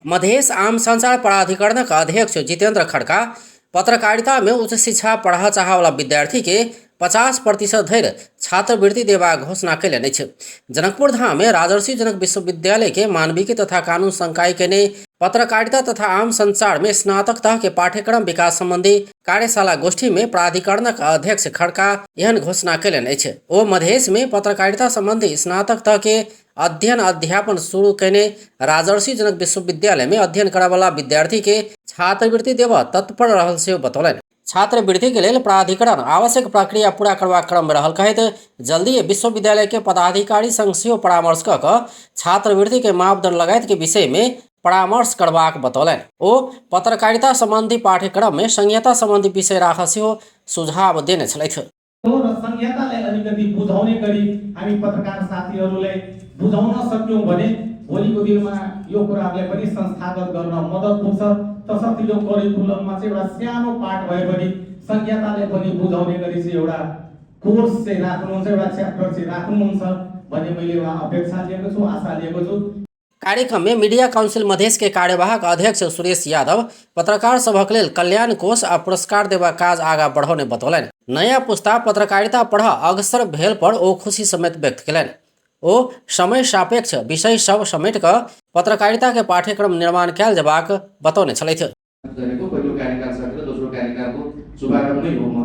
मधेश आम संचार प्राधिकरण का अध्यक्ष जितेंद्र खड़का पत्रकारिता में उच्च शिक्षा पढ़ा चाह वाला विद्यार्थी के 50% धरि छात्रवृत्ति देवा घोषणा कैलनि अछि। जनकपुर धाम में राजर्षि जनक विश्वविद्यालय के मानविकी तथा कानून संकाय के ने पत्रकारिता तथा आम संचार में स्नातक तह के पाठ्यक्रम विकास संबंधी कार्यशाला गोष्ठी में प्राधिकरण का अध्यक्ष खड़का एहन घोषणा कैलनि अछि। ओ मधेश में पत्रकारिता संबंधी स्नातक तह के अध्ययन अध्यापन शुरू कैने राजर्षि जनक विश्वविद्यालय में अध्ययन करय वाला विद्यार्थी के छात्रवृत्ति देवा तत्पर रहल से बतौलनि। छात्रवृत्ति के लेल प्राधिकरण आवश्यक प्रक्रिया पूरा करबाक क्रम में रहल कहैत जल्दी विश्वविद्यालय के पदाधिकारी संग सेहो परामर्श कऽ कऽ छात्रवृत्ति के मापदंड लगायत के विषय में परामर्श करबाक बतौलनि। ओ पत्रकारिता संबंधी पाठ्यक्रम में संहिता संबंधी विषय राख सेहो सुझाव देने छलथि। संहितालाई अलिकति बुझाउने गरी हामी पत्रकार साथीहरूलाई बुझाउन सक्यौं भने भोलिको दिनमा यो कुराहरुलाई पनि संस्थागत गर्न मद्दत पुग्छ। तसर्थ यो करिकुलममा चाहिँ एउटा सानो पाठ भए पनि संहितालाई पनि बुझाउने गरी चाहिँ एउटा कोर्स चाहिँ राख्नुहुन्छ, एउटा च्याप्टर चाहिँ राख्नुहुन्छ भन्ने मैले एउटा अपेक्षा लिएको छु, आशा लिएको छु। कार्यक्रम में मीडिया काउंसिल मधेश के कार्यवाहक अध्यक्ष सुरेश यादव पत्रकार सभक लेल कल्याण कोष आ पुरस्कार देवा काज आगा बढ़ाउने बतौलनि। नया पुस्ता पत्रकारिता पढ़ अग्रसर भेल पर ओ खुशी समेत व्यक्त कयलनि। ओ समय सापेक्ष विषय सब समेट कऽ पत्रकारिता के पाठ्यक्रम निर्माण कयल जेबाक बतौने छलथि। पहिलो कार्यकाल सकेर दोस्रो कार्यकालको शुभारम्भ नै हो। म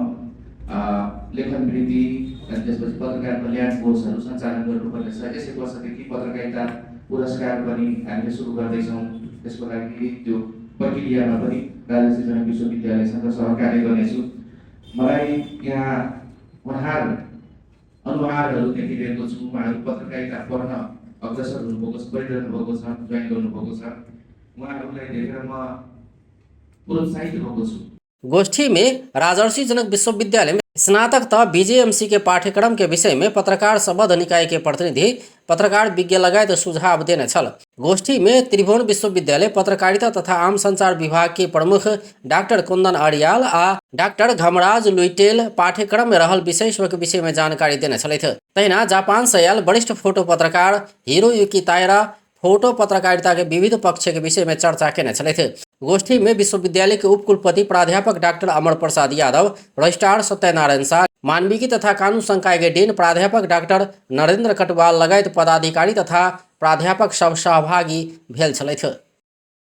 लेखन वृत्ति अनि त्यसपछि पत्रकार कल्याण कोषहरू सञ्चालन गर्नुपर्ने छ। यसै वर्षदेखि पत्रकारिता पुरस्कार पनि हामीले सुरु गर्दैछौँ। त्यसको लागि त्यो प्रक्रियामा पनि राजर्षि जनक विश्वविद्यालयसँग सहकार्य गर्नेछु। मलाई यहाँ अनुहारहरू देखिरहेको छु। उहाँहरू पत्रकारिता पढ्न अग्रसर हुनुभएको छ, पढिरहनु भएको छ, जोइन गर्नुभएको छ। उहाँहरूलाई देखेर म प्रोत्साहित भएको छु। गोष्ठी में राजर्षि जनक विश्वविद्यालय में स्नातक तह बीजेएमसी के पाठ्यक्रम के विषय में पत्रकार संबद्ध निकाय के प्रतिनिधि पत्रकार विज्ञ लगायत सुझाव देने छल। गोष्ठी में त्रिभुवन विश्वविद्यालय पत्रकारिता तथा आम संचार विभाग के प्रमुख डॉक्टर कुंदन अरियाल आ डॉक्टर घमराज लुइटेल पाठ्यक्रम में रहल विषय सबके विषय में जानकारी देने छलथि। तहिना जापान से आयल वरिष्ठ फोटो पत्रकार हिरोयुकी ताइरा फोटो पत्रकारिता के विविध पक्ष के विषय में चर्चा केने छलथि। गोष्ठी में विश्वविद्यालय के उपकुलपति प्राध्यापक डॉक्टर अमर प्रसाद यादव, रजिस्ट्रार सत्यनारायण शाह, मानविकी तथा कानून संकाय के डीन प्राध्यापक डॉक्टर नरेंद्र कटवाल लगायत पदाधिकारी तथा प्राध्यापक सब सहभागी भेल छलथि।